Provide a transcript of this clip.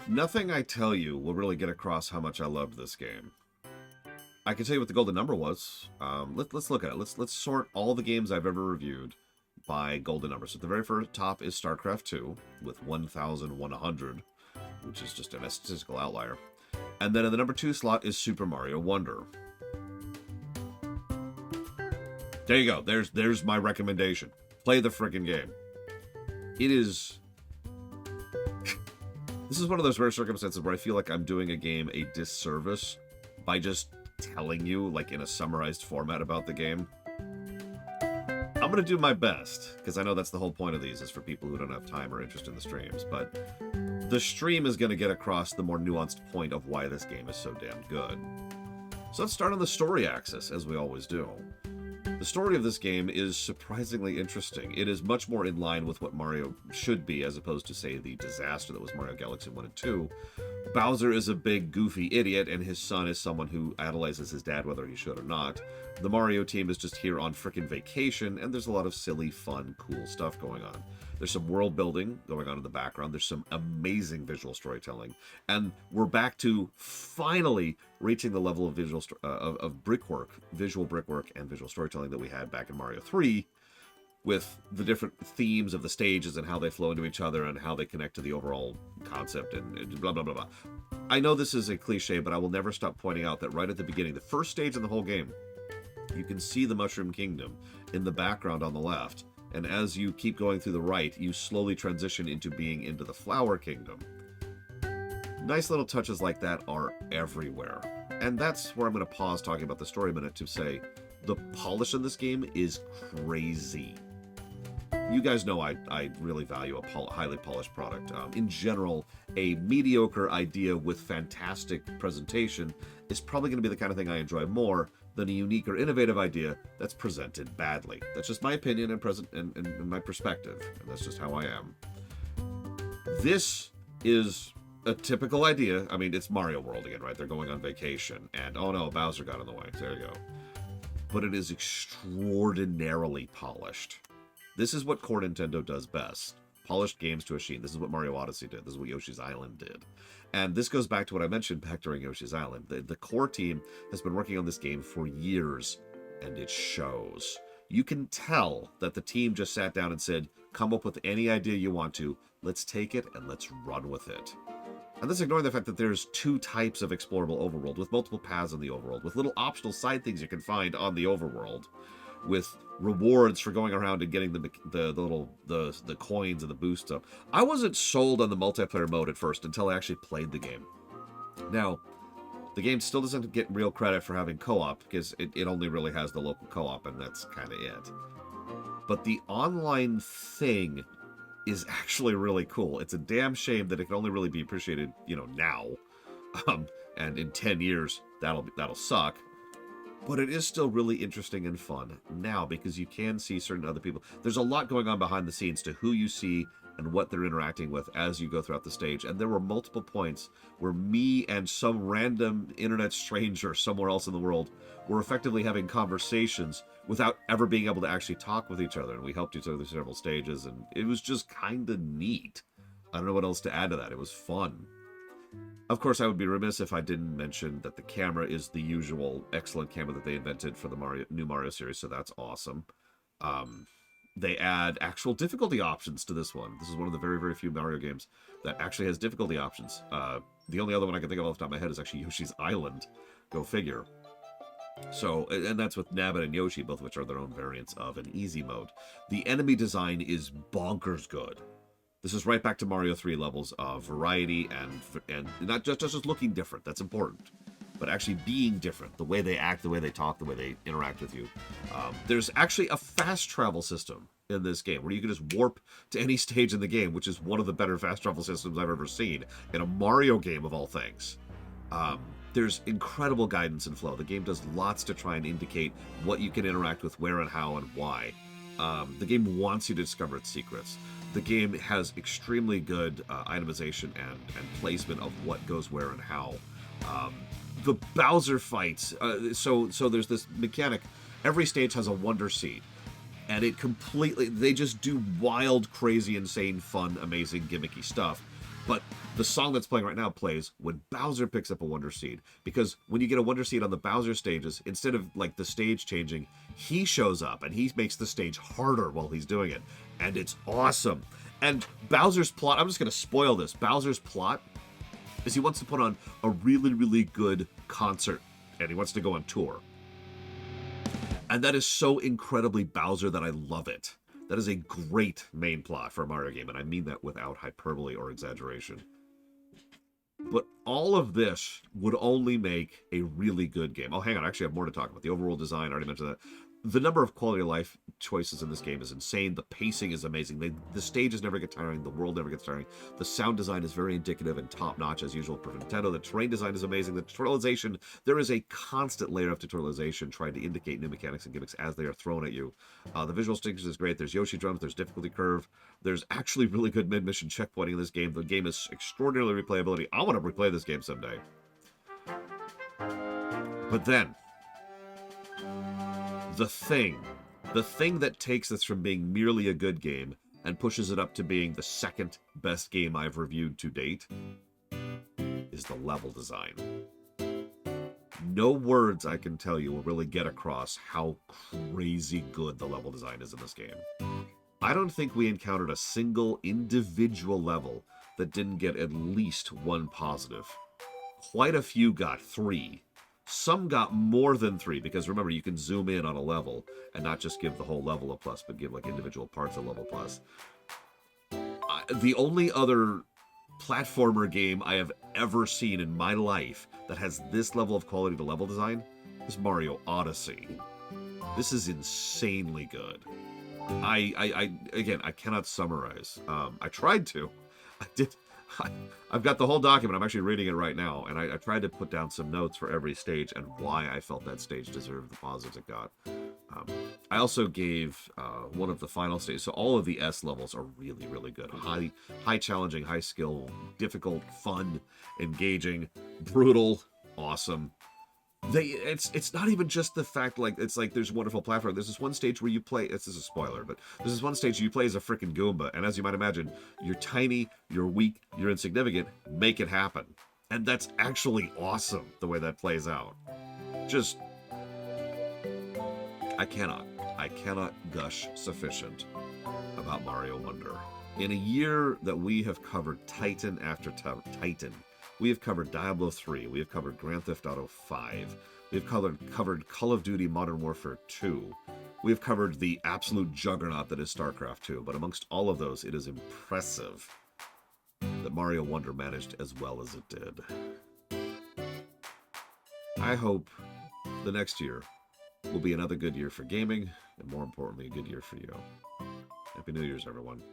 Nothing I tell you will really get across how much I loved this game. I can tell you what the golden number was. Let's look at it. Let's sort all the games I've ever reviewed by golden number. So the very first top is StarCraft 2 with 1,100, which is just a statistical outlier. And then in the number 2 slot is Super Mario Wonder. There you go. There's my recommendation. Play the freaking game. It is... This is one of those rare circumstances where I feel like I'm doing a game a disservice by just telling you, like, in a summarized format about the game. I'm going to do my best, because I know that's the whole point of these, is for people who don't have time or interest in the streams, but the stream is going to get across the more nuanced point of why this game is so damn good. So let's start on the story axis, as we always do. The story of this game is surprisingly interesting. It is much more in line with what Mario should be, as opposed to, say, the disaster that was Mario Galaxy 1 and 2. Bowser is a big, goofy idiot, and his son is someone who idolizes his dad, whether he should or not. The Mario team is just here on frickin' vacation, and there's a lot of silly, fun, cool stuff going on. There's some world building going on in the background. There's some amazing visual storytelling. And we're back to finally reaching the level of visual brickwork and visual storytelling that we had back in Mario 3, with the different themes of the stages and how they flow into each other and how they connect to the overall concept and blah, blah, blah, blah. I know this is a cliche, but I will never stop pointing out that right at the beginning, the first stage in the whole game, you can see the Mushroom Kingdom in the background on the left. And as you keep going through the right, you slowly transition into being into the Flower Kingdom. Nice little touches like that are everywhere. And that's where I'm going to pause talking about the story a minute to say, the polish in this game is crazy. You guys know I really value a highly polished product. In general, a mediocre idea with fantastic presentation is probably going to be the kind of thing I enjoy more than a unique or innovative idea that's presented badly. That's just my opinion and my perspective, and that's just how I am. This is a typical idea. I mean, it's Mario World again, right? They're going on vacation, and oh no, Bowser got in the way. There you go. But it is extraordinarily polished. This is what core Nintendo does best. Polished games to a sheen. This is what Mario Odyssey did. This is what Yoshi's Island did. And this goes back to what I mentioned back during Yoshi's Island. The core team has been working on this game for years, and it shows. You can tell that the team just sat down and said, come up with any idea you want to. Let's take it and let's run with it. And that's ignoring the fact that there's two types of explorable overworld, with multiple paths in the overworld, with little optional side things you can find on the overworld, with rewards for going around and getting the coins and the boosts up. I wasn't sold on the multiplayer mode at first until I actually played the game. Now, the game still doesn't get real credit for having co-op, because it only really has the local co-op, and that's kind of it. But the online thing is actually really cool. It's a damn shame that it can only really be appreciated, now. And in 10 years, that'll suck. But it is still really interesting and fun now, because you can see certain other people. There's a lot going on behind the scenes to who you see and what they're interacting with as you go throughout the stage. And there were multiple points where me and some random internet stranger somewhere else in the world were effectively having conversations without ever being able to actually talk with each other. And we helped each other through several stages, and it was just kind of neat. I don't know what else to add to that. It was fun. Of course, I would be remiss if I didn't mention that the camera is the usual excellent camera that they invented for the new Mario series, so that's awesome. They add actual difficulty options to this one. This is one of the very, very few Mario games that actually has difficulty options. The only other one I can think of off the top of my head is actually Yoshi's Island. Go figure. So, and that's with Nabbit and Yoshi, both of which are their own variants of an easy mode. The enemy design is bonkers good. This is right back to Mario 3 levels of variety and not just looking different. That's important. But actually being different. The way they act, the way they talk, the way they interact with you. There's actually a fast travel system in this game where you can just warp to any stage in the game, which is one of the better fast travel systems I've ever seen in a Mario game of all things. There's incredible guidance and flow. The game does lots to try and indicate what you can interact with, where and how and why. The game wants you to discover its secrets. The game has extremely good itemization and placement of what goes where and how. The Bowser fights, so there's this mechanic. Every stage has a Wonder Seed, and they just do wild, crazy, insane, fun, amazing, gimmicky stuff. But the song that's playing right now plays when Bowser picks up a Wonder Seed. Because when you get a Wonder Seed on the Bowser stages, instead of like the stage changing, he shows up and he makes the stage harder while he's doing it. And it's awesome. And Bowser's plot, I'm just going to spoil this. Bowser's plot is he wants to put on a really, really good concert. And he wants to go on tour. And that is so incredibly Bowser that I love it. That is a great main plot for a Mario game, and I mean that without hyperbole or exaggeration. But all of this would only make a really good game. Oh, hang on, I actually have more to talk about. The overall design, I already mentioned that. The number of quality of life choices in this game is insane. The pacing is amazing. The stages never get tiring. The world never gets tiring. The sound design is very indicative and top-notch as usual for Nintendo. The terrain design is amazing. The tutorialization, there is a constant layer of tutorialization trying to indicate new mechanics and gimmicks as they are thrown at you. The visual stages is great. There's Yoshi drums. There's difficulty curve. There's actually really good mid-mission checkpointing in this game. The game is extraordinarily replayability. I want to replay this game someday. But then, the thing that takes this from being merely a good game and pushes it up to being the second best game I've reviewed to date is the level design. No words I can tell you will really get across how crazy good the level design is in this game. I don't think we encountered a single individual level that didn't get at least one positive. Quite a few got 3. Some got more than 3, because remember, you can zoom in on a level and not just give the whole level a plus, but give like individual parts a level plus. The only other platformer game I have ever seen in my life that has this level of quality to level design is Mario Odyssey. This is insanely good. Again, I cannot summarize. I tried to. I've got the whole document. I'm actually reading it right now, and I tried to put down some notes for every stage and why I felt that stage deserved the positives it got. I also gave one of the final stages, so all of the S levels are really, really good. High challenging, high skill, difficult, fun, engaging, brutal, awesome. It's not even just the fact it's like there's wonderful platform. There's this one stage where you play. This is a spoiler, but there's this one stage where you play as a freaking Goomba, and as you might imagine, you're tiny, you're weak, you're insignificant. Make it happen, and that's actually awesome the way that plays out. Just I cannot gush sufficient about Mario Wonder. In a year that we have covered Titan after Titan. We have covered Diablo 3. We have covered Grand Theft Auto 5. We have covered Call of Duty Modern Warfare 2. We have covered the absolute juggernaut that is StarCraft 2. But amongst all of those, it is impressive that Mario Wonder managed as well as it did. I hope the next year will be another good year for gaming, and more importantly, a good year for you. Happy New Year's, everyone.